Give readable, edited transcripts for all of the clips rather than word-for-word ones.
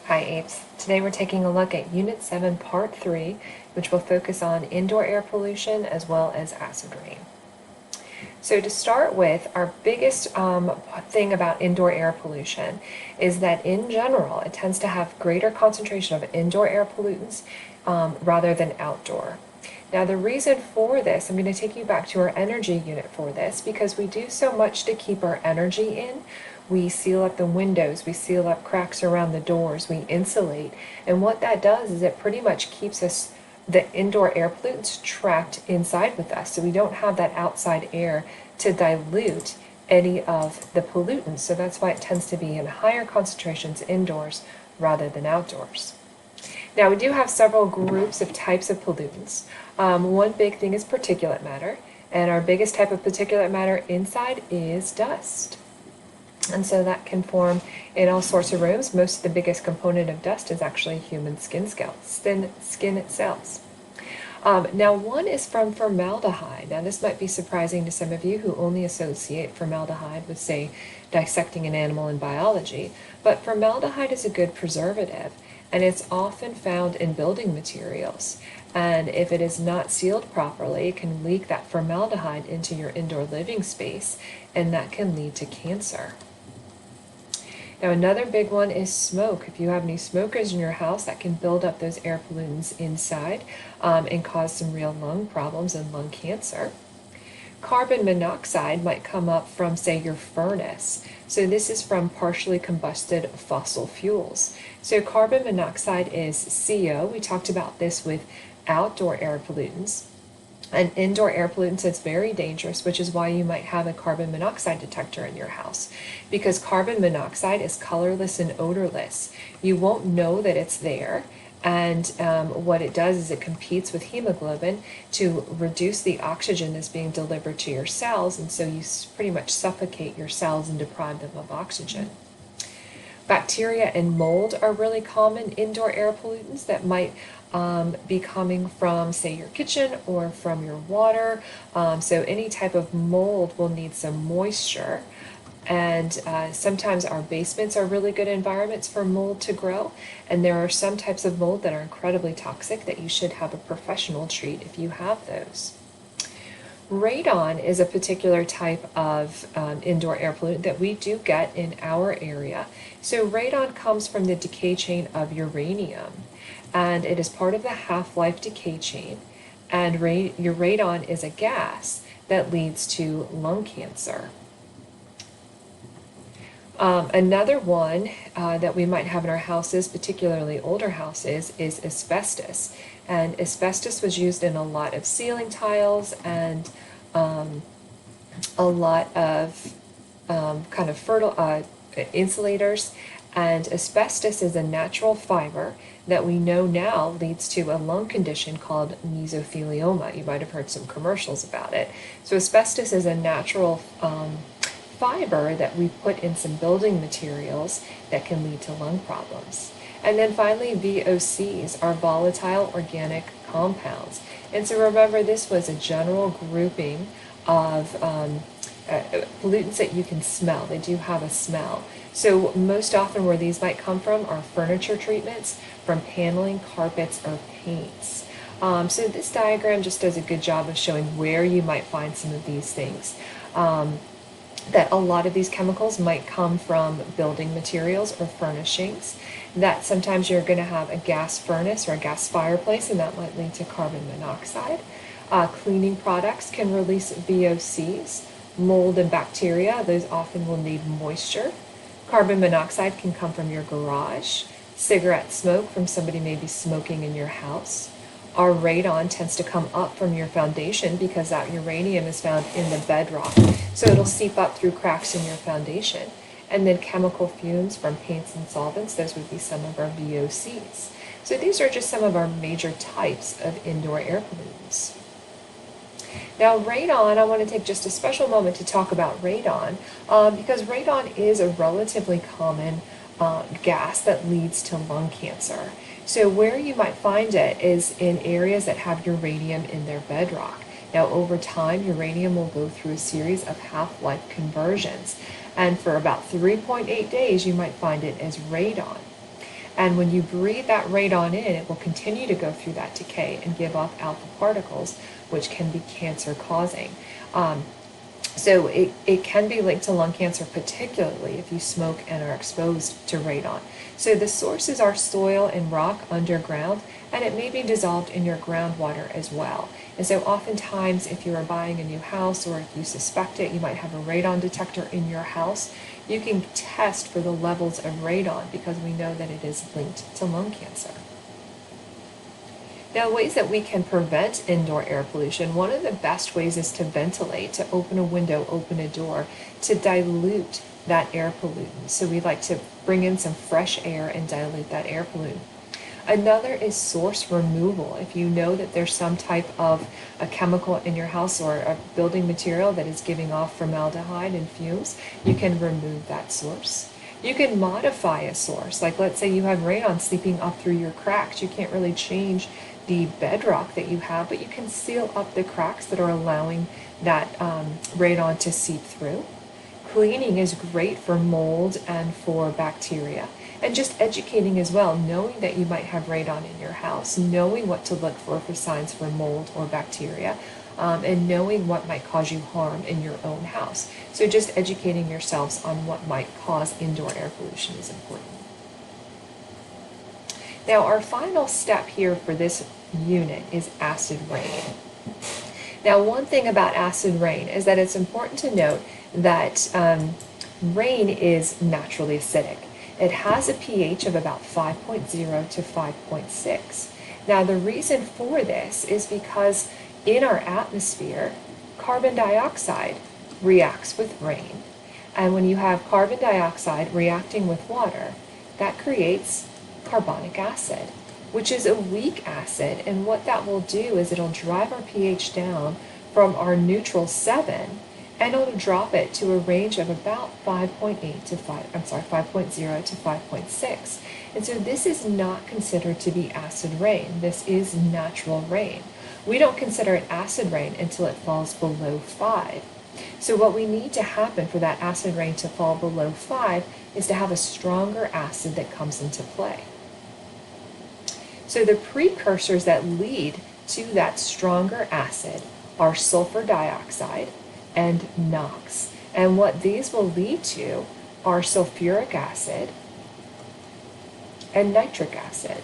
Hi apes. Today we're taking a look at Unit 7 Part 3, which will focus on indoor air pollution as well as acid rain. So to start with, our biggest thing about indoor air pollution is that in general it tends to have greater concentration of indoor air pollutants rather than outdoor. Now the reason for this, I'm going to take you back to our energy unit for this, because we do so much to keep our energy in. We seal up the windows, we seal up cracks around the doors, we insulate, and what that does is it pretty much keeps the indoor air pollutants trapped inside with us, so we don't have that outside air to dilute any of the pollutants. So that's why it tends to be in higher concentrations indoors rather than outdoors. Now we do have several groups of types of pollutants. One big thing is particulate matter, and our biggest type of particulate matter inside is dust. And so that can form in all sorts of rooms. Most of the biggest component of dust is actually human skin cells. Now one is from formaldehyde. Now this might be surprising to some of you who only associate formaldehyde with, say, dissecting an animal in biology, but formaldehyde is a good preservative, and it's often found in building materials. And if it is not sealed properly, it can leak that formaldehyde into your indoor living space, and that can lead to cancer. Now another big one is smoke. If you have any smokers in your house, that can build up those air pollutants inside and cause some real lung problems and lung cancer. Carbon monoxide might come up from, say, your furnace. So this is from partially combusted fossil fuels. So carbon monoxide is CO. We talked about this with outdoor air pollutants. And indoor air pollutants, it's very dangerous, which is why you might have a carbon monoxide detector in your house, because carbon monoxide is colorless and odorless. You won't know that it's there, and what it does is it competes with hemoglobin to reduce the oxygen that's being delivered to your cells, and so you pretty much suffocate your cells and deprive them of oxygen. Bacteria and mold are really common indoor air pollutants that might be coming from, say, your kitchen or from your water. So any type of mold will need some moisture. And sometimes our basements are really good environments for mold to grow. And there are some types of mold that are incredibly toxic that you should have a professional treat if you have those. Radon is a particular type of indoor air pollutant that we do get in our area. So radon comes from the decay chain of uranium, and it is part of the half-life decay chain. And your radon is a gas that leads to lung cancer. Another one that we might have in our houses, particularly older houses, is asbestos. And asbestos was used in a lot of ceiling tiles and a lot of kind of insulators. And asbestos is a natural fiber that we know now leads to a lung condition called mesothelioma. You might have heard some commercials about it. So asbestos is a natural fiber that we put in some building materials that can lead to lung problems. And then finally, VOCs are volatile organic compounds. And so remember, this was a general grouping of pollutants that you can smell. They do have a smell. So most often where these might come from are furniture treatments, from paneling, carpets, or paints. So this diagram just does a good job of showing where you might find some of these things. That a lot of these chemicals might come from building materials or furnishings, that sometimes you're going to have a gas furnace or a gas fireplace, and that might lead to carbon monoxide. Cleaning products can release VOCs. Mold and bacteria, those often will need moisture. Carbon monoxide can come from your garage. Cigarette smoke from somebody maybe smoking in your house. Our radon tends to come up from your foundation because that uranium is found in the bedrock. So it'll seep up through cracks in your foundation. And then chemical fumes from paints and solvents, those would be some of our VOCs. So these are just some of our major types of indoor air pollutants. Now radon, I want to take just a special moment to talk about radon because radon is a relatively common gas that leads to lung cancer. So where you might find it is in areas that have uranium in their bedrock. Now over time, uranium will go through a series of half-life conversions. And for about 3.8 days, you might find it as radon. And when you breathe that radon in, it will continue to go through that decay and give off alpha particles, which can be cancer causing. So it can be linked to lung cancer, particularly if you smoke and are exposed to radon. So the sources are soil and rock underground, and it may be dissolved in your groundwater as well. And so oftentimes if you are buying a new house, or if you suspect it, you might have a radon detector in your house, you can test for the levels of radon because we know that it is linked to lung cancer. Now, ways that we can prevent indoor air pollution, one of the best ways is to ventilate, to open a window, open a door, to dilute that air pollutant. So we like to bring in some fresh air and dilute that air pollutant. Another is source removal. If you know that there's some type of a chemical in your house or a building material that is giving off formaldehyde and fumes, you can remove that source. You can modify a source. Like let's say you have radon seeping up through your cracks. You can't really change the bedrock that you have, but you can seal up the cracks that are allowing that radon to seep through. Cleaning is great for mold and for bacteria. And just educating as well, knowing that you might have radon in your house, knowing what to look for signs for mold or bacteria, and knowing what might cause you harm in your own house. So just educating yourselves on what might cause indoor air pollution is important. Now, our final step here for this unit is acid rain. Now, one thing about acid rain is that it's important to note that rain is naturally acidic. It has a pH of about 5.0 to 5.6. Now, the reason for this is because in our atmosphere, carbon dioxide reacts with rain. And when you have carbon dioxide reacting with water, that creates carbonic acid, which is a weak acid. And what that will do is it'll drive our pH down from our neutral 7, and it'll drop it to a range of about 5.0 to 5.6. And so this is not considered to be acid rain. This is natural rain. We don't consider it acid rain until it falls below 5. So what we need to happen for that acid rain to fall below 5 is to have a stronger acid that comes into play. So the precursors that lead to that stronger acid are sulfur dioxide and NOx. And what these will lead to are sulfuric acid and nitric acid.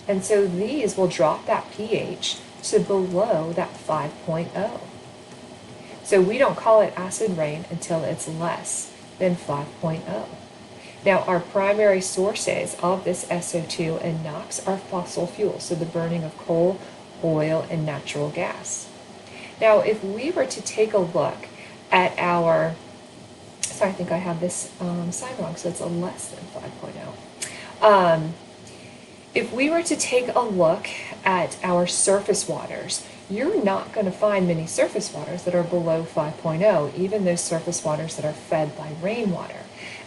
And so these will drop that pH to below that 5.0. So we don't call it acid rain until it's less than 5.0. Now, our primary sources of this SO2 and NOx are fossil fuels, so the burning of coal, oil, and natural gas. Now, if we were to take a look at our, so I think I have this sign wrong, so it's a less than 5.0. If we were to take a look at our surface waters, you're not going to find many surface waters that are below 5.0, even those surface waters that are fed by rainwater.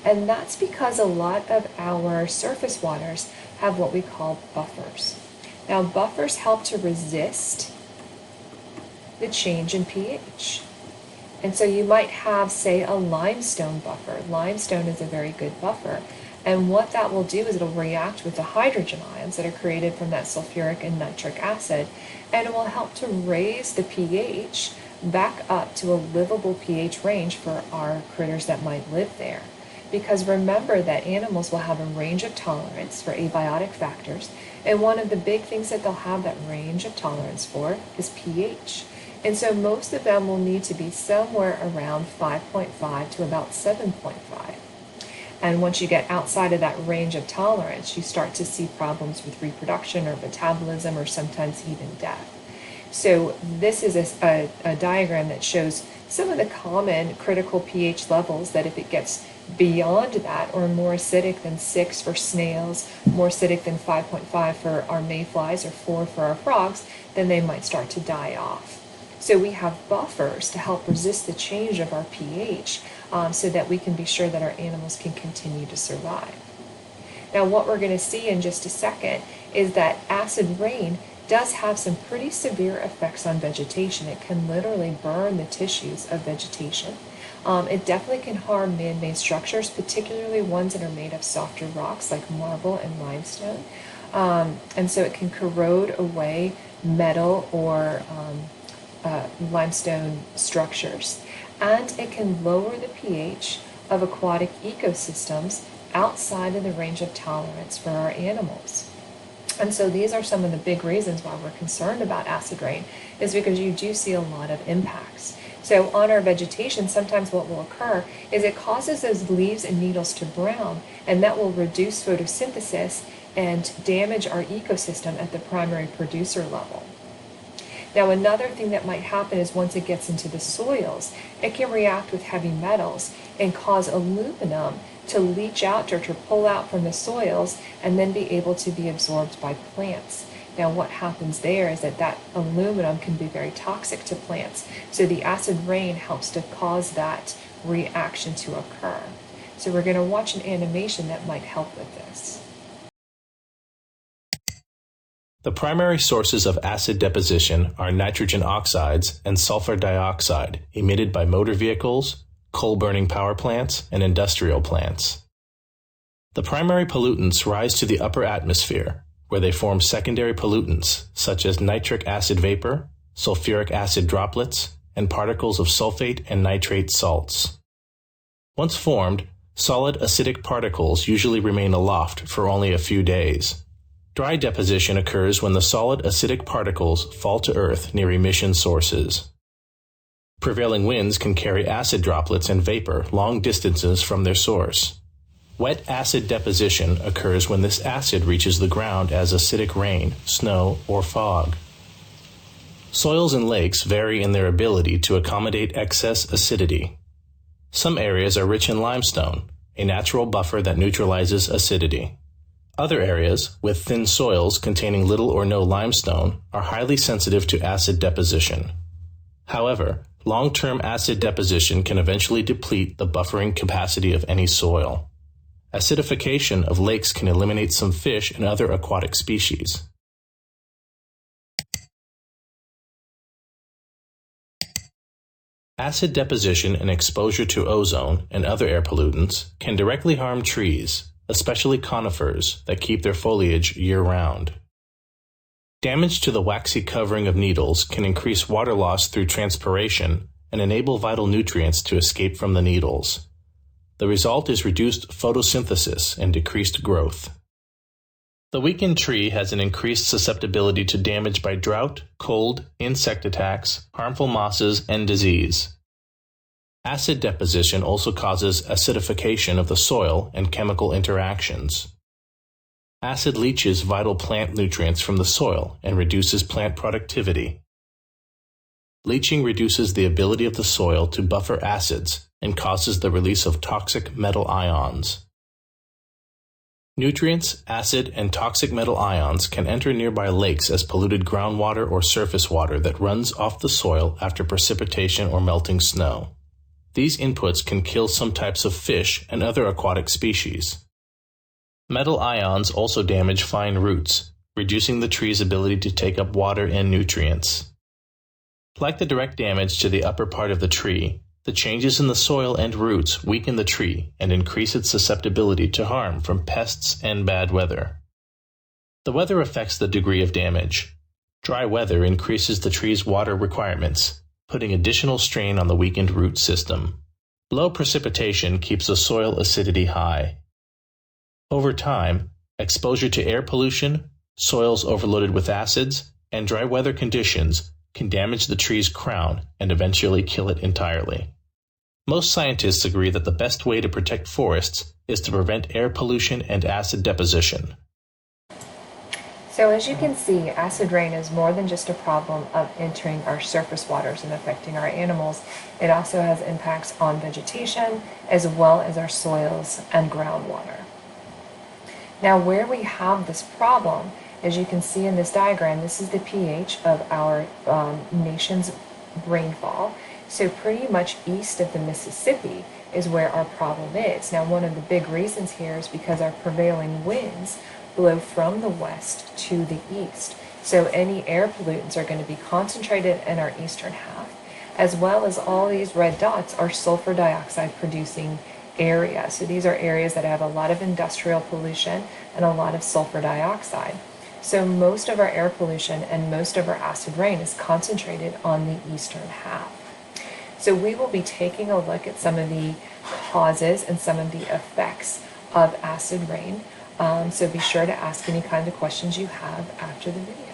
And that's because a lot of our surface waters have what we call buffers. Now, buffers help to resist the change in pH. And so you might have, say, a limestone buffer. Limestone is a very good buffer. And what that will do is it'll react with the hydrogen ions that are created from that sulfuric and nitric acid, and it will help to raise the pH back up to a livable pH range for our critters that might live there. Because remember that animals will have a range of tolerance for abiotic factors, and one of the big things that they'll have that range of tolerance for is pH. And so most of them will need to be somewhere around 5.5 to about 7.5. And once you get outside of that range of tolerance, you start to see problems with reproduction or metabolism or sometimes even death. So this is a diagram that shows some of the common critical pH levels that if it gets beyond that or more acidic than 6 for snails, more acidic than 5.5 for our mayflies or 4 for our frogs, then they might start to die off. So we have buffers to help resist the change of our pH so that we can be sure that our animals can continue to survive. Now what we're going to see in just a second is that acid rain does have some pretty severe effects on vegetation. It can literally burn the tissues of vegetation. It definitely can harm man-made structures, particularly ones that are made of softer rocks like marble and limestone. And so it can corrode away metal or limestone structures. And it can lower the pH of aquatic ecosystems outside of the range of tolerance for our animals. And so these are some of the big reasons why we're concerned about acid rain, is because you do see a lot of impacts. So on our vegetation, sometimes what will occur is it causes those leaves and needles to brown, and that will reduce photosynthesis and damage our ecosystem at the primary producer level. Now, another thing that might happen is once it gets into the soils, it can react with heavy metals and cause aluminum to leach out or to pull out from the soils and then be able to be absorbed by plants. Now, what happens there is that aluminum can be very toxic to plants. So the acid rain helps to cause that reaction to occur. So we're going to watch an animation that might help with this. The primary sources of acid deposition are nitrogen oxides and sulfur dioxide emitted by motor vehicles, coal-burning power plants, and industrial plants. The primary pollutants rise to the upper atmosphere, where they form secondary pollutants such as nitric acid vapor, sulfuric acid droplets, and particles of sulfate and nitrate salts. Once formed, solid acidic particles usually remain aloft for only a few days. Dry deposition occurs when the solid acidic particles fall to earth near emission sources. Prevailing winds can carry acid droplets and vapor long distances from their source. Wet acid deposition occurs when this acid reaches the ground as acidic rain, snow, or fog. Soils and lakes vary in their ability to accommodate excess acidity. Some areas are rich in limestone, a natural buffer that neutralizes acidity. Other areas, with thin soils containing little or no limestone, are highly sensitive to acid deposition. However, long-term acid deposition can eventually deplete the buffering capacity of any soil. Acidification of lakes can eliminate some fish and other aquatic species. Acid deposition and exposure to ozone and other air pollutants can directly harm trees, especially conifers that keep their foliage year-round. Damage to the waxy covering of needles can increase water loss through transpiration and enable vital nutrients to escape from the needles. The result is reduced photosynthesis and decreased growth. The weakened tree has an increased susceptibility to damage by drought, cold, insect attacks, harmful mosses, and disease. Acid deposition also causes acidification of the soil and chemical interactions. Acid leaches vital plant nutrients from the soil and reduces plant productivity. Leaching reduces the ability of the soil to buffer acids and causes the release of toxic metal ions. Nutrients, acid, and toxic metal ions can enter nearby lakes as polluted groundwater or surface water that runs off the soil after precipitation or melting snow. These inputs can kill some types of fish and other aquatic species. Metal ions also damage fine roots, reducing the tree's ability to take up water and nutrients. Like the direct damage to the upper part of the tree, the changes in the soil and roots weaken the tree and increase its susceptibility to harm from pests and bad weather. The weather affects the degree of damage. Dry weather increases the tree's water requirements, putting additional strain on the weakened root system. Low precipitation keeps the soil acidity high. Over time, exposure to air pollution, soils overloaded with acids, and dry weather conditions can damage the tree's crown and eventually kill it entirely. Most scientists agree that the best way to protect forests is to prevent air pollution and acid deposition. So as you can see, acid rain is more than just a problem of entering our surface waters and affecting our animals. It also has impacts on vegetation as well as our soils and groundwater. Now where we have this problem, as you can see in this diagram, this is the pH of our nation's rainfall. So pretty much east of the Mississippi is where our problem is. Now one of the big reasons here is because our prevailing winds blow from the west to the east. So any air pollutants are going to be concentrated in our eastern half. as well as all these red dots are sulfur dioxide producing areas. So these are areas that have a lot of industrial pollution and a lot of sulfur dioxide. So most of our air pollution and most of our acid rain is concentrated on the eastern half. So we will be taking a look at some of the causes and some of the effects of acid rain. So be sure to ask any kind of questions you have after the video.